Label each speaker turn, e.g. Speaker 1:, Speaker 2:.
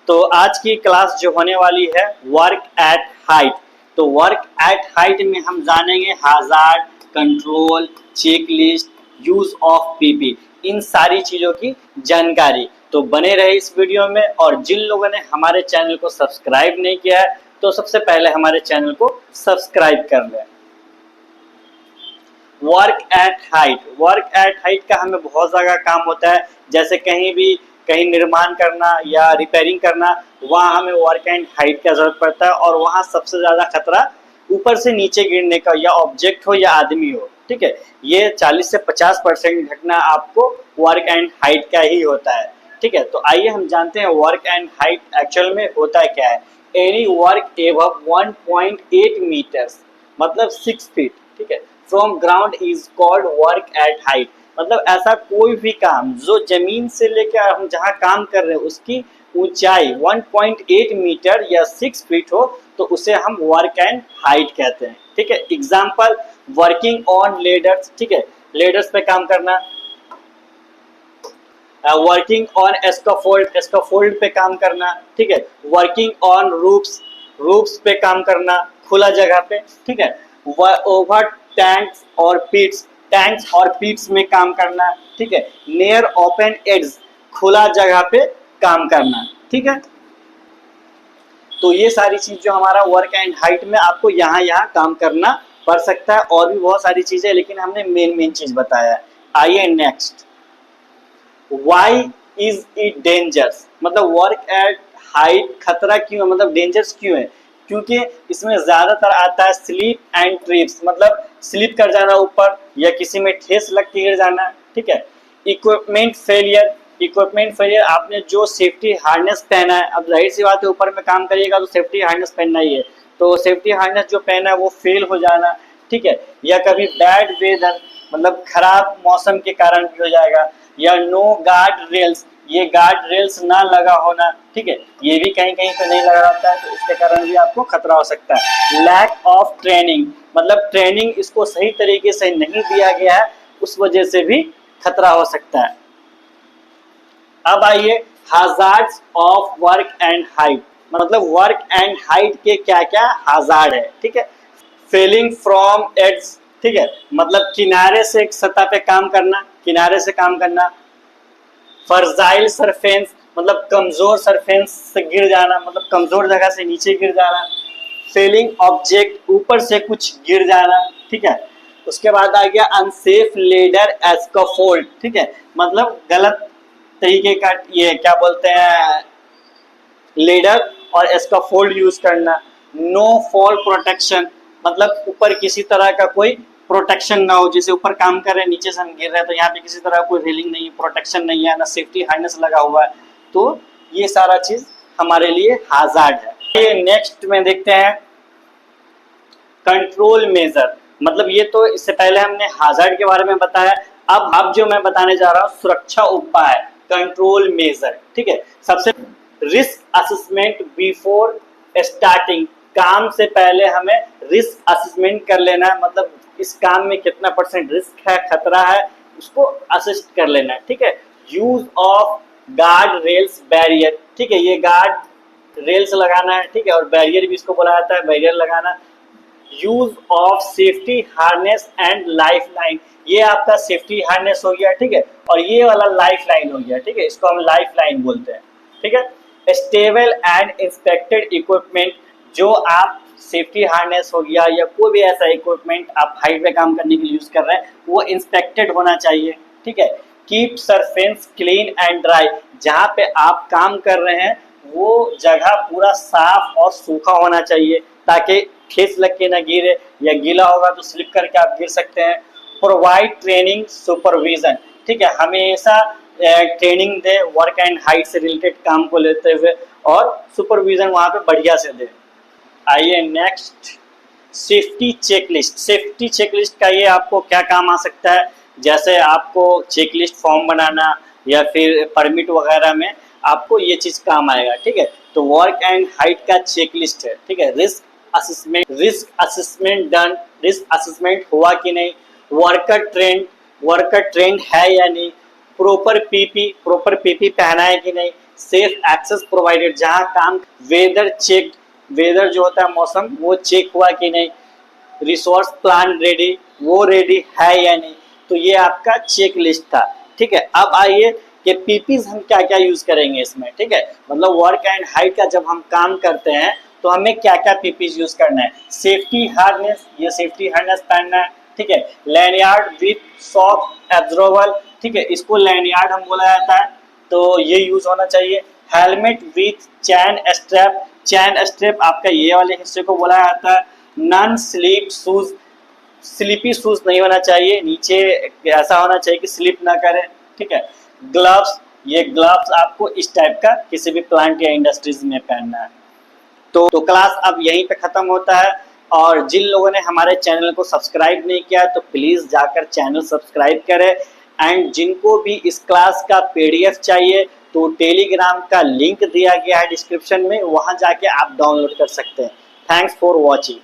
Speaker 1: तो आज की क्लास जो होने वाली है वर्क एट हाइट। तो वर्क एट हाइट में हम जानेंगे hazard, control, checklist, use of PP, इन सारी चीज़ों की जानकारी। तो बने रहे इस वीडियो में। और जिन लोगों ने हमारे चैनल को सब्सक्राइब नहीं किया है तो सबसे पहले हमारे चैनल को सब्सक्राइब कर लें। वर्क एट हाइट का हमें बहुत ज़्यादा काम होता है, जैसे कहीं निर्माण करना या रिपेयरिंग करना, वहाँ हमें वर्क एंड हाइट का जरूरत पड़ता है। और वहाँ सबसे ज़्यादा खतरा ऊपर से नीचे गिरने का, या ऑब्जेक्ट हो या आदमी हो, ठीक है। ये 40 से 50% घटना आपको वर्क एंड हाइट का ही होता है, ठीक है। तो आइए हम जानते हैं वर्क एंड हाइट एक्चुअल में होता है क्या है। एनी वर्क एबव 1.8 मीटर्स मतलब 6 फीट, ठीक है, from ground is called work at height. मतलब ऐसा कोई भी काम जो जमीन से लेकर हम जहाँ काम कर रहे हैं उसकी ऊंचाई 1.8 मीटर या 6 फीट हो तो उसे हम वर्क एंड हाइट कहते हैं, ठीक है। एग्जाम्पल वर्किंग ऑन लेडर्स, ठीक है, लेडर्स पे काम करना। वर्किंग ऑन एस्काफोल्ड पे काम करना, ठीक है। वर्किंग ऑन रूफ्स पे काम करना, खुला जगह पे, ठीक है। ओवर टैंक्स और पिट्स में काम करना, ठीक है। नियर ओपन एड्स, खुला जगह पे काम करना, ठीक है। तो ये सारी चीज जो हमारा वर्क एंड हाइट में आपको यहाँ काम करना पड़ सकता है। और भी बहुत सारी चीजें, लेकिन हमने मेन चीज बताया है। आइए next, why is it dangerous. मतलब वर्क एट हाइट खतरा क्यों है, मतलब डेंजरस क्यों है? क्योंकि इसमें ज्यादातर आता है स्लिप एंड ट्रिप्स, मतलब स्लिप कर जाना ऊपर या किसी में ठेस लग के गिर जाना, ठीक है। इक्विपमेंट फेलियर, आपने जो सेफ्टी हार्नेस पहना है, अब जाहिर सी बात है ऊपर में काम करिएगा तो सेफ्टी हार्नेस पहनना ही है, तो सेफ्टी हार्नेस जो पहना है वो फेल हो जाना, ठीक है। या कभी बैड वेदर, मतलब खराब मौसम के कारण भी हो जाएगा। या नो गार्ड रेल्स, ये गार्ड रेल्स ना लगा होना, ठीक है, ये भी कहीं कहीं पे नहीं लगा होता है तो इसके कारण भी आपको खतरा हो सकता है। लैक ऑफ ट्रेनिंग, मतलब ट्रेनिंग इसको सही तरीके से नहीं दिया गया है, उस वजह से भी खतरा हो सकता है। अब आइए हाजार्ड्स ऑफ वर्क एंड हाइट, मतलब वर्क एंड हाइट के क्या क्या हाजार्ड है, ठीक है। फेलिंग फ्रॉम एड्स, ठीक है, मतलब किनारे से एक सतह पे काम करना, किनारे से काम करना। फर्जाइल सरफेंस, मतलब कमजोर सरफेंस से गिर जाना, मतलब कमजोर जगह से नीचे गिर जाना। फेलिंग ऑब्जेक्ट, ऊपर से कुछ गिर जाना, ठीक है। उसके बाद आ गया अनसेफ लेडर एस्काफोल्ड, ठीक है, मतलब गलत तरीके का ये क्या बोलते हैं लेडर और एस्काफोल्ड यूज करना। नो फॉल प्रोटेक्शन, मतलब ऊपर किसी तरह का कोई प्रोटेक्शन ना हो, जैसे ऊपर काम कर रहे हैं नीचे से हम गिर रहे हैं तो यहाँ पे किसी तरह कोई रेलिंग नहीं है, प्रोटेक्शन नहीं है, ना सेफ्टी हार्नेस लगा हुआ है, तो ये सारा चीज हमारे लिए हाजार्ड है। ये नेक्स्ट में देखते हैं कंट्रोल मेजर, मतलब ये तो इससे पहले हमने हाजार्ड के बारे में बताया। अब जो मैं बताने जा रहा हूँ सुरक्षा उपाय, कंट्रोल मेजर, ठीक है। सबसे रिस्क असेसमेंट बिफोर स्टार्टिंग, काम से पहले हमें रिस्क असेसमेंट कर लेना है, मतलब इस काम में कितना % रिस्क है, खतरा है, उसको असिस्ट कर लेना है, ठीक है। Use of guard rails barrier, ठीक है, ये गार्ड रेल्स लगाना है, ठीक है, और बैरियर भी इसको बोला जाता है, बैरियर लगाना। Use of safety harness and life line, ये आपका सेफ्टी हार्नेस हो गया, ठीक है, और ये वाला लाइफ लाइन हो गया, ठीक है, इसको हम लाइफ लाइन बोलते हैं, ठीक है। स्टेबल एंड इंस्पेक्टेड इक्विपमेंट, जो आप सेफ्टी हार्नेस हो गया या कोई भी ऐसा इक्विपमेंट आप हाइट पे काम करने के लिए यूज कर रहे हैं वो इंस्पेक्टेड होना चाहिए, ठीक है। Keep surface clean and dry, जहाँ पे आप काम कर रहे हैं वो जगह पूरा साफ और सूखा होना चाहिए ताकि ठेस लग के ना गिरे, या गीला होगा तो स्लिप करके आप गिर सकते हैं। प्रोवाइड ट्रेनिंग सुपरविजन, ठीक है, हमेशा training they work and height से रिलेटेड काम को लेते हुए, और सुपरविजन वहाँ पे बढ़िया से दे। आइए next, safety checklist. Safety checklist का ये आपको क्या काम आ सकता है, जैसे आपको चेकलिस्ट फॉर्म बनाना या फिर परमिट वगैरह में आपको ये चीज काम आएगा, ठीक है। तो वर्क एंड हाइट का चेकलिस्ट है, ठीक है। Risk assessment done, risk assessment हुआ कि नहीं। वर्कर ट्रेंड है या नहीं। प्रॉपर पीपी पहना है कि नहीं। सेफ एक्सेस प्रोवाइडेड, जहां काम वेदर चेक, वेदर जो होता है मौसम वो चेक हुआ कि नहीं, रिसोर्स प्लान रेडी, वो रेडी है या नहीं। तो ये आपका चेक लिस्ट था। ठीक है, अब आइए कि पीपीज हम क्या क्या यूज करेंगे इसमें। ठीक है, मतलब वर्क एंड हाइट का जब हम काम करते हैं तो हमें क्या क्या पीपीज यूज करना है। सेफ्टी हार्नेस, ये सेफ्टी हार्नेस पहनना है। ठीक है, लैंडयार्ड विथ सॉफ्ट एब्जॉर्बल, ठीक है, इसको लैंडयार्ड हम बोला जाता है, तो ये यूज होना चाहिए। Helmet with chain strap, chain strap आपका ये वाले हिस्से को बोला जाता है। Non sleep shoes, sleepy shoes नहीं होना चाहिए, नीचे ऐसा होना चाहिए कि स्लिप ना करे। ठीक है, ग्लव्स, ये ग्लव्स आपको इस टाइप का किसी भी प्लांट या इंडस्ट्रीज में पहनना है। तो क्लास अब यहीं पे खत्म होता है। और जिन लोगों ने हमारे चैनल को सब्सक्राइब नहीं किया तो प्लीज जाकर चैनल सब्सक्राइब करें। एंड जिनको भी इस क्लास का पीडीएफ चाहिए तो टेलीग्राम का लिंक दिया गया है डिस्क्रिप्शन में, वहां जाके आप डाउनलोड कर सकते हैं। Thanks for watching.